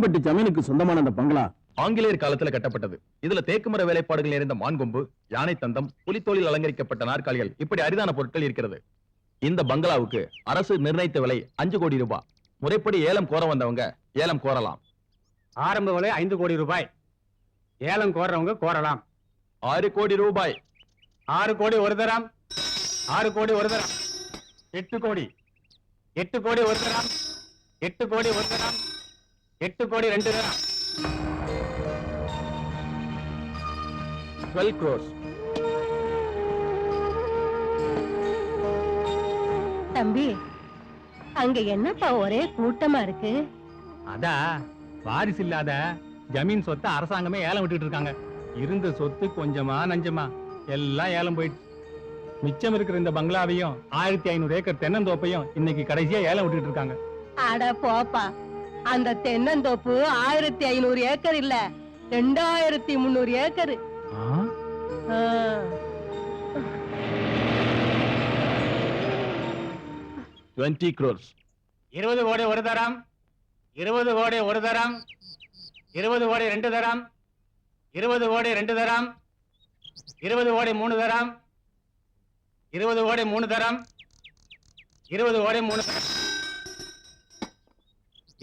லிங்கம்பட்டி ஜமீனுக்கு சொந்தமான அந்த பங்களா ஆங்கிலேயர் காலத்துல கட்டப்பட்டது. இதுல தேக்குமர வேலைப்பாடுகள் நிறைந்த மான்கொம்பு, யானை தந்தம், புலித்தோலில் அலங்கரிக்கப்பட்ட நாற்காலிகள் இப்படி அரிதான பொருட்கள் இருக்கிறது. இந்த பங்களாவுக்கு அரசு நிர்ணயித்த விலை 5 கோடி ரூபாய். முறைப்படி ஏலம் கோர வந்தவங்க ஏலம் கோரலாம். ஆரம்ப விலை 5 கோடி ரூபாய். ஏலம் கோர்றவங்க கோரலாம். 6 கோடி ரூபாய். 6 கோடி ஒரு தரம். 6 கோடி ஒரு தரம். 8 கோடி. 8 கோடி ஒரு தரம். 8 கோடி ஒரு தரம். 8 கோடி 2 தரம். 12 crores. தம்பி, அங்க என்னப்பா ஒரே கூட்டமா இருக்கு? அதா வாரிசு இல்லாத ஜமீன் சொத்தை அரசாங்கமே ஏலம் விட்டுட்டு இருக்காங்க. இருந்த சொத்து கொஞ்சமா நஞ்சமா எல்லாம் ஏலம் போயிடுச்சு. மிச்சம் இருக்கிற இந்த பங்களாவையும் 1500 ஏக்கர் தென்னந்தோப்பையும் இன்னைக்கு கடைசியா ஏலம் விட்டுட்டு இருக்காங்க. அட போப்பா, அந்த தென்னந்தோப்பு 1500 ஏக்கர் இல்ல, 2300 ஏக்கர். 20 crores. 20 கோடி ஒரு தரம். 20 கோடி ஒரு தரம். 20 கோடி 2 தரம். 20 கோடி 2 தரம். 20 கோடி 3 தரம். 20 கோடி 3 தரம். 20 கோடி 3 தரம்.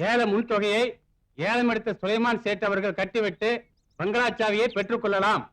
ஏல முன்தொகையை ஏலம் எடுத்த சுலைமான் சேட் அவர்கள் கட்டிவிட்டு பங்களாச்சாவியை பெற்றுக் கொள்ளலாம்.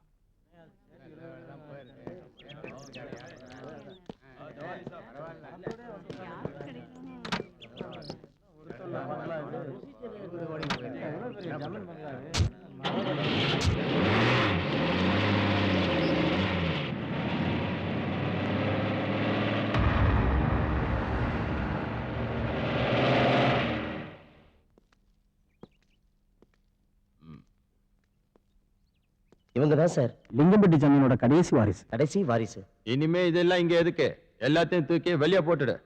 இவங்கதான் சார் லிங்கம்பட்டி ஜமீனோட கடைசி வாரிசு. கடைசி வாரிசு. இனிமே இதெல்லாம் இங்க எதுக்கு? எல்லாத்தையும் தூக்கி வெளியே போட்டுடு.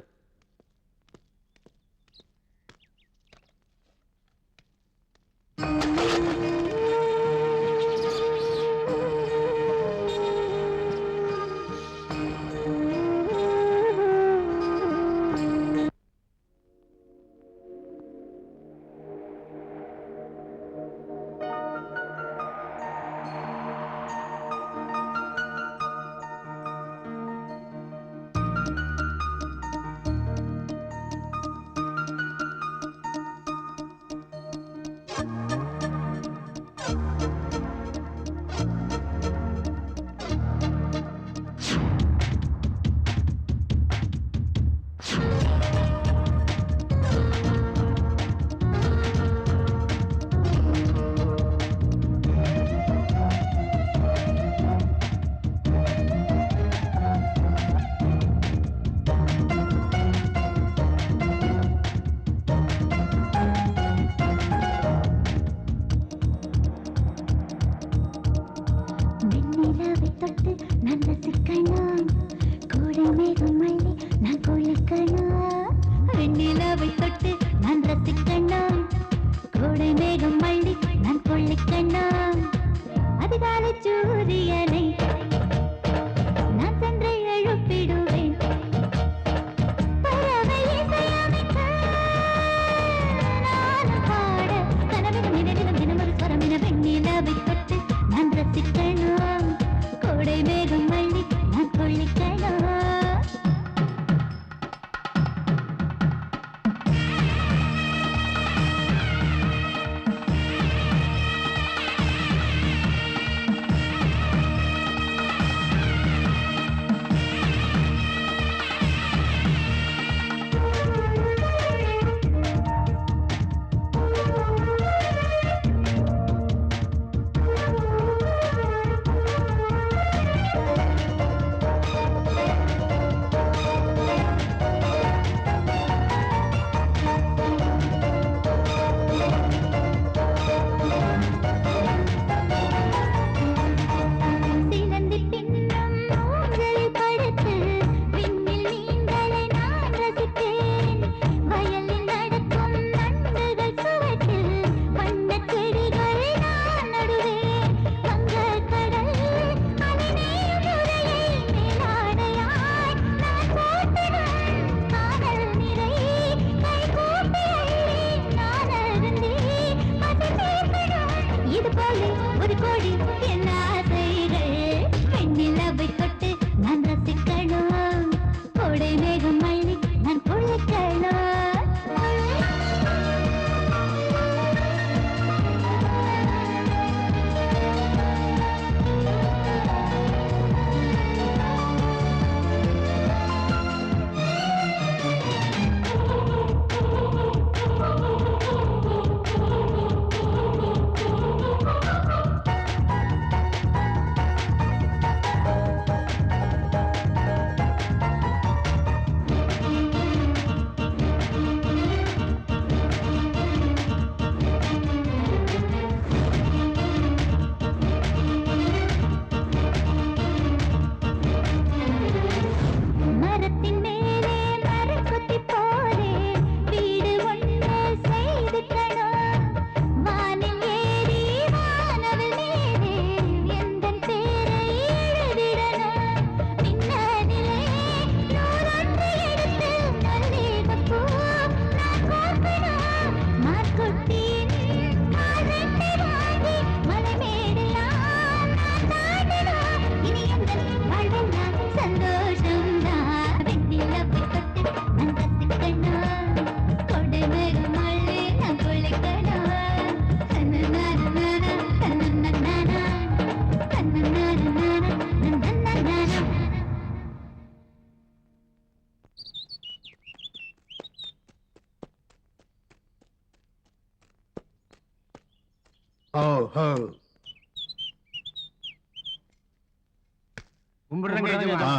கும்பிடுறேங்க எஜமா.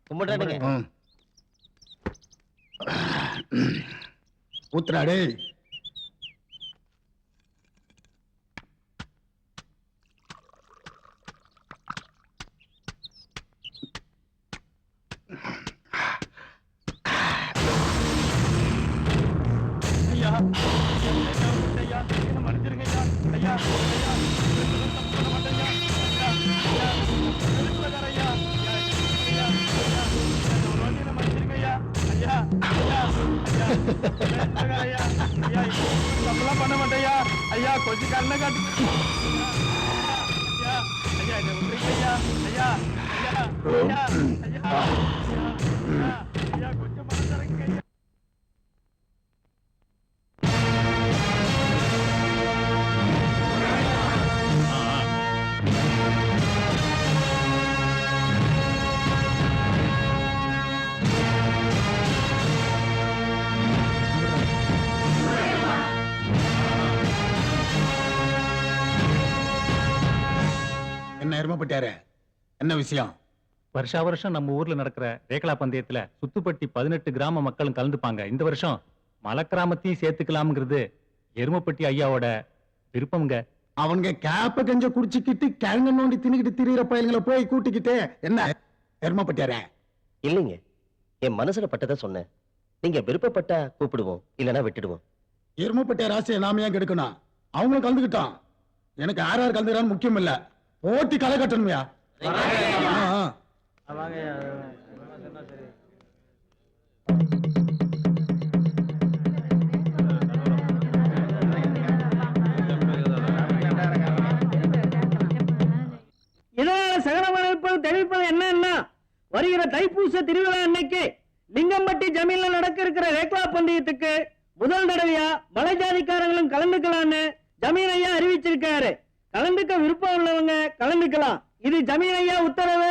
கும்பிடுறானுங்க. ஊத்துறாடே. ஐயா ஐயா என்ன மன்னிச்சிருங்க ஐயா. ஐயா ஐயா பண்ண மாட்டேங்க. ஐயா ஐயா திருப்பதியார் ஐயா. ஐயா ஐயா ஐயா ஒரு வாட்டி என்ன மன்னிச்சிருங்க ஐயா. ஐயா ஐயா ஐயா திருப்பதியார் ஐயா. ஐயா தப்பெல்லாம் பண்ண மாட்டேயா. ஐயா கொஞ்சம் கண்ணை காட்டு. ஐயா ஐயா என்ன விட்டுருங்க ஐயா. ஐயா ஐயா ஐயா ஐயா ஐயா ஐயா கொஞ்சம் மனசரங்க ஐயா. என்ன எருமப்பட்டாரு, என்ன விஷயம்? வருஷா வருஷம் நம்ம ஊர்ல நடக்கிற ரேகலா பந்தயத்துல சுத்துப்பட்டி 18 கிராம மக்களும் கலந்துப்பாங்க. இந்த வருஷம் மலக்கிராமத்தையும் சேர்த்துக்கலாம்ங்கிறது எருமப்பட்டி ஐயாவோட விருப்பம்ங்க. அவங்க கேப்ப கஞ்ச குடிச்சுக்கிட்டு கிழங்க நோண்டி தின்னுக்கிட்டு திரியிற பயல்களை போய் கூட்டிக்கிட்டு என்ன எருமப்பட்டார? இல்லைங்க, என் மனசுல பட்டதை சொன்னேன். நீங்க விருப்பப்பட்டா கூப்பிடுவோம், இல்லைன்னா விட்டுடுவோம். எருமப்பட்டார் ஆசையை நாம ஏன் கெடுக்கணும்? அவங்களும் கலந்துக்கிட்டோம். எனக்கு யார் யார் கலந்துக்கிறான்னு முக்கியம் இல்ல, போட்டி களை கட்டணும்யா. இதனால சகலமளிப்பது தெரிவிப்பது என்னன்னா, வருகிற தைப்பூச திருவிழா அன்னைக்கு லிங்கம்பட்டி ஜமீன்ல நடக்க இருக்கிற ரேக்லா பந்தயத்துக்கு முதல் தடவையா மலை ஜாதிக்காரங்களும் கலந்துக்கலான்னு ஜமீன் ஐயா அறிவிச்சிருக்காரு. கலந்துக்க விருப்பம் உள்ளவங்க கலந்துக்கலாம். இது ஜமீன் ஐயா உத்தரவு.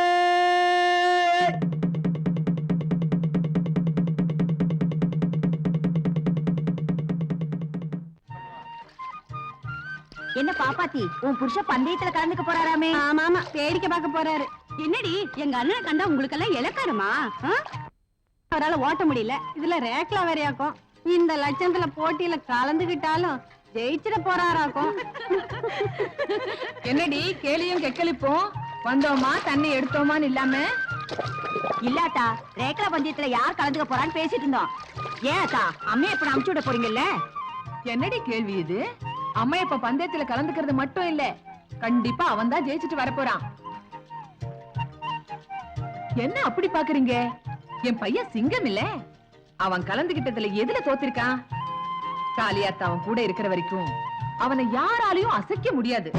என்ன பாப்பாத்தி, உன் புருஷ பந்தயத்துல கலந்துக்க போறாராமே? ஆமா ஆமா, வேடிக்கை பார்க்க போறாரு. என்னடி எங்க அண்ணனை கண்டா உங்களுக்கு எல்லாம் இலக்காரமா? அவரால ஓட்ட முடியல, இதுல ரேக்லா வேறையாக்கும். இந்த லட்சத்துல போட்டியில கலந்துகிட்டாலும் ஜெயிச்சிட போறாராக்கும். என்னடி கேலியும் கெக்களிப்போம், வந்தோமா தண்ணி எடுத்தோமான்னு இல்லாம? இல்லாத்தா, ரேக்லா பந்தயத்துல யார் கலந்துக்க போறான்னு பேசிட்டு இருந்தோம். ஏன் அத்தா, அம்மையை இப்ப அமுச்சு விட போறீங்கல்ல? என்னடி கேள்வி இது? அம்மா இப்ப பந்தயத்துல கலந்துக்கிறது மட்டும் இல்ல, கண்டிப்பா அவன் தான் ஜெயிச்சுட்டு வரப்போறான். என்ன அப்படி பாக்குறீங்க? என் பையன் சிங்கம் இல்ல, அவன் கலந்துகிட்டதுல எதுல தோத்திருக்கான்? காளியாத்தா அவன் கூட இருக்கிற வரைக்கும் அவனை யாராலையும் அசைக்க முடியாது.